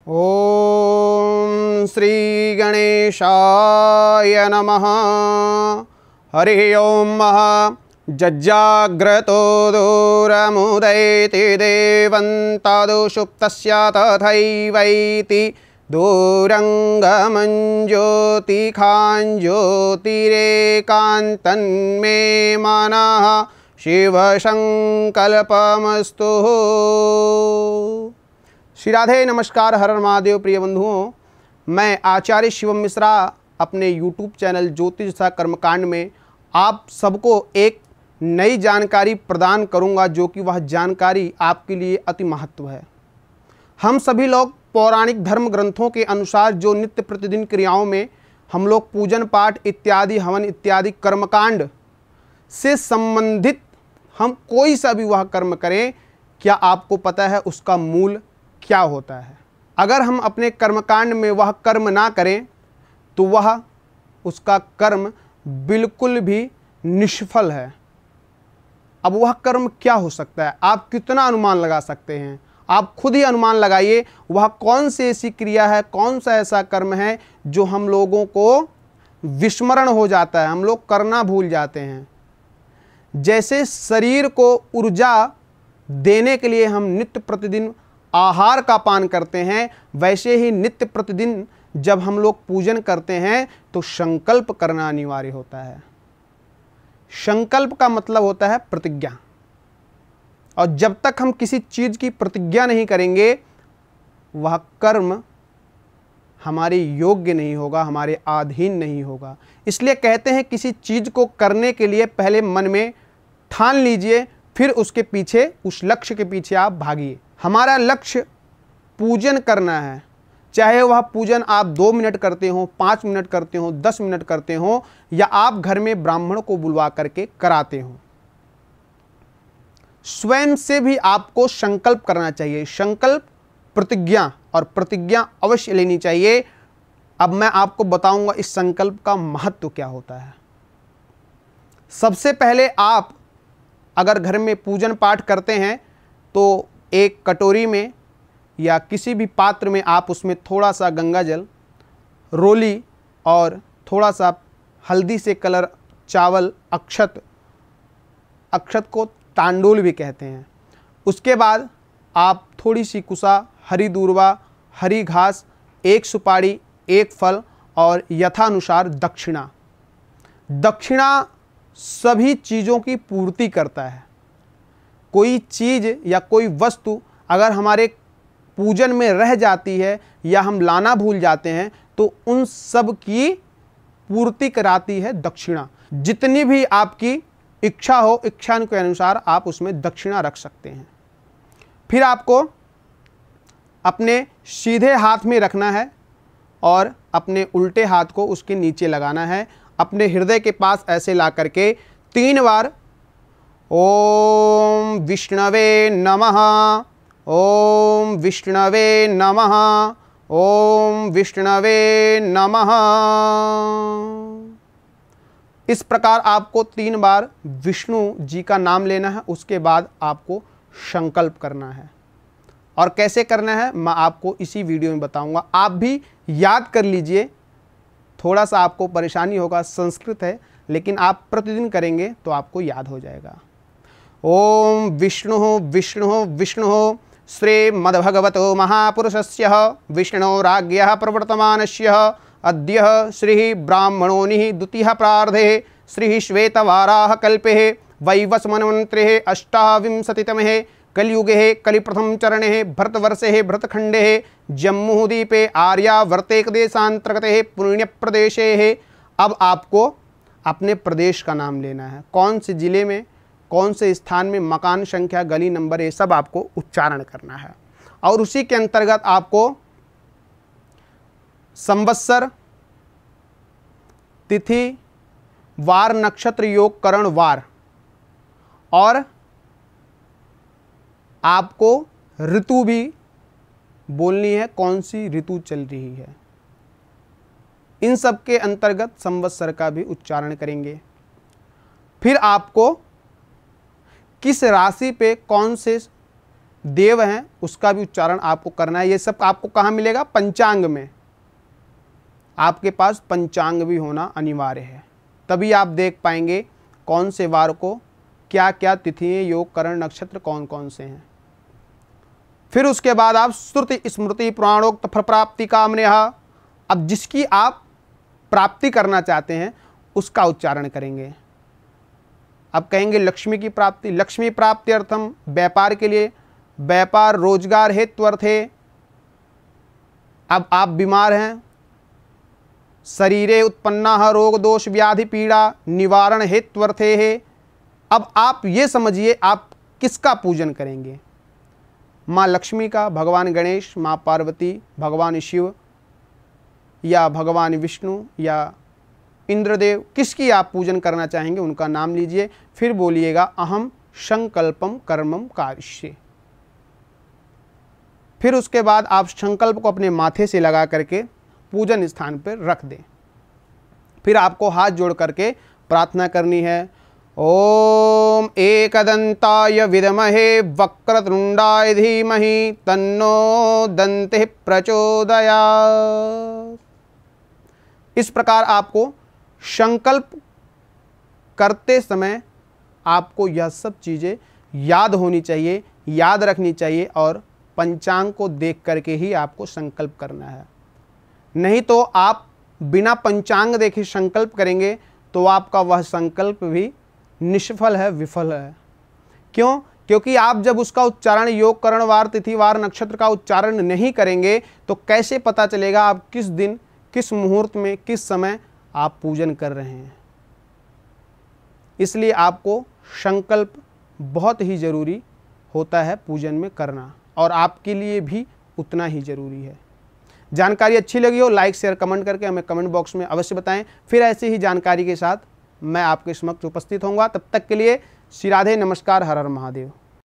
ओम श्री गणेशाय नमः। हरि ओम जज्जाग्रतो दूरमुदैति देवन्तादुषुप्तस्य तथैवैति दूरङ्गमञ्ज्योतिखाञ्ज्योतिरेकान्तन्मे मनः शिवसङ्कल्पमस्तु। श्री राधे नमस्कार। हर हर महादेव। प्रिय बंधुओं, मैं आचार्य शिवम मिश्रा अपने YouTube चैनल ज्योतिष तथा कर्मकांड में आप सबको एक नई जानकारी प्रदान करूंगा, जो कि वह जानकारी आपके लिए अति महत्व है। हम सभी लोग पौराणिक धर्म ग्रंथों के अनुसार जो नित्य प्रतिदिन क्रियाओं में हम लोग पूजन पाठ इत्यादि हवन इत्यादि कर्मकांड से संबंधित हम कोई सा भी वह कर्म करें, क्या आपको पता है उसका मूल क्या होता है? अगर हम अपने कर्मकांड में वह कर्म ना करें तो वह उसका कर्म बिल्कुल भी निष्फल है। अब वह कर्म क्या हो सकता है? आप कितना अनुमान लगा सकते हैं? आप खुद ही अनुमान लगाइए। वह कौन सी ऐसी क्रिया है, कौन सा ऐसा कर्म है जो हम लोगों को विस्मरण हो जाता है, हम लोग करना भूल जाते हैं। जैसे शरीर को ऊर्जा देने के लिए हम नित्य प्रतिदिन आहार का पान करते हैं, वैसे ही नित्य प्रतिदिन जब हम लोग पूजन करते हैं तो संकल्प करना अनिवार्य होता है। संकल्प का मतलब होता है प्रतिज्ञा, और जब तक हम किसी चीज की प्रतिज्ञा नहीं करेंगे वह कर्म हमारे योग्य नहीं होगा, हमारे अधीन नहीं होगा। इसलिए कहते हैं किसी चीज को करने के लिए पहले मन में ठान लीजिए, फिर उसके पीछे, उस लक्ष्य के पीछे आप भागिए। हमारा लक्ष्य पूजन करना है, चाहे वह पूजन आप 2 मिनट करते हो, 5 मिनट करते हो, 10 मिनट करते हो, या आप घर में ब्राह्मण को बुलवा करके कराते हो। स्वयं से भी आपको संकल्प करना चाहिए। संकल्प, प्रतिज्ञा, और प्रतिज्ञा अवश्य लेनी चाहिए। अब मैं आपको बताऊंगा इस संकल्प का महत्व क्या होता है। सबसे पहले आप अगर घर में पूजन पाठ करते हैं तो एक कटोरी में या किसी भी पात्र में आप उसमें थोड़ा सा गंगा जल, रोली और थोड़ा सा हल्दी से कलर चावल, अक्षत को तांडूल भी कहते हैं। उसके बाद आप थोड़ी सी कुसा, हरी दूर्वा, हरी घास, 1 सुपारी, 1 फल और यथानुसार दक्षिणा। दक्षिणा सभी चीज़ों की पूर्ति करता है। कोई चीज़ या कोई वस्तु अगर हमारे पूजन में रह जाती है या हम लाना भूल जाते हैं तो उन सब की पूर्ति कराती है दक्षिणा। जितनी भी आपकी इच्छा हो, इच्छा के अनुसार आप उसमें दक्षिणा रख सकते हैं। फिर आपको अपने सीधे हाथ में रखना है और अपने उल्टे हाथ को उसके नीचे लगाना है। अपने हृदय के पास ऐसे ला करके 3 बार ओम विष्णवे नमः, ओम विष्णवे नमः, ओम विष्णवे नमः, इस प्रकार आपको 3 बार विष्णु जी का नाम लेना है। उसके बाद आपको संकल्प करना है। और कैसे करना है मैं आपको इसी वीडियो में बताऊंगा। आप भी याद कर लीजिए। थोड़ा सा आपको परेशानी होगा, संस्कृत है, लेकिन आप प्रतिदिन करेंगे तो आपको याद हो जाएगा। ओम विष्णु विष्णु विष्णु श्रीमद्भगवतो महापुरुषस्य विष्णोराज्ञः प्रवर्तमानस्य अद्य श्री ब्राह्मणोनि द्वितीयः प्रार्धे श्री श्वेतवाराह कल्पे वैवस्वन्मन्त्रे 28तमे कलियुगे कलिप्रथम चरणे भरतवर्षे भरतखंडे जम्मूद्वीपे आर्यावर्तेकदेशांतर्गते पुण्यप्रदेशे। अब आपको अपने प्रदेश का नाम लेना है। कौन से जिले में, कौन से स्थान में, मकान संख्या, गली नंबर, ये सब आपको उच्चारण करना है। और उसी के अंतर्गत आपको संवत्सर, तिथि, वार, नक्षत्र, योग, करण, वार, और आपको ऋतु भी बोलनी है, कौन सी ऋतु चल रही है। इन सब के अंतर्गत संवत्सर का भी उच्चारण करेंगे। फिर आपको किस राशि पे कौन से देव हैं उसका भी उच्चारण आपको करना है। ये सब आपको कहाँ मिलेगा? पंचांग में। आपके पास पंचांग भी होना अनिवार्य है, तभी आप देख पाएंगे कौन से वार को क्या क्या तिथियां, योग, करण, नक्षत्र कौन कौन से हैं। फिर उसके बाद आप श्रुति स्मृति पुराणोक्त फल प्राप्ति कामनेह, अब जिसकी आप प्राप्ति करना चाहते हैं उसका उच्चारण करेंगे। अब कहेंगे लक्ष्मी की प्राप्ति, लक्ष्मी प्राप्ति अर्थम, व्यापार के लिए, व्यापार रोजगार हेत्वर्थे। अब आप बीमार हैं, शरीरे उत्पन्ना रोग दोष व्याधि पीड़ा निवारण हेत्वर्थे है। अब आप ये समझिए आप किसका पूजन करेंगे? माँ लक्ष्मी का, भगवान गणेश, माँ पार्वती, भगवान शिव या भगवान विष्णु या इंद्रदेव, किसकी आप पूजन करना चाहेंगे उनका नाम लीजिए। फिर बोलिएगा अहम संकल्पम कर्मम कारिष्ये। फिर उसके बाद आप संकल्प को अपने माथे से लगा करके पूजन स्थान पर रख दें। फिर आपको हाथ जोड़ करके प्रार्थना करनी है, ओम एकदंताय विद्महे वक्रतुंडाय धीमहि तन्नो दन्तिः प्रचोदयात्। इस प्रकार आपको संकल्प करते समय आपको यह सब चीज़ें याद होनी चाहिए, याद रखनी चाहिए, और पंचांग को देख करके ही आपको संकल्प करना है। नहीं तो आप बिना पंचांग देखे संकल्प करेंगे तो आपका वह संकल्प भी निष्फल है, विफल है। क्यों? क्योंकि आप जब उसका उच्चारण योग, करण, वार, तिथि, वार, नक्षत्र का उच्चारण नहीं करेंगे तो कैसे पता चलेगा आप किस दिन, किस मुहूर्त में, किस समय आप पूजन कर रहे हैं। इसलिए आपको संकल्प बहुत ही ज़रूरी होता है पूजन में करना, और आपके लिए भी उतना ही ज़रूरी है। जानकारी अच्छी लगी हो लाइक शेयर कमेंट करके हमें कमेंट बॉक्स में अवश्य बताएं। फिर ऐसी ही जानकारी के साथ मैं आपके समक्ष उपस्थित होऊंगा। तब तक के लिए श्री राधे, नमस्कार, हर हर महादेव।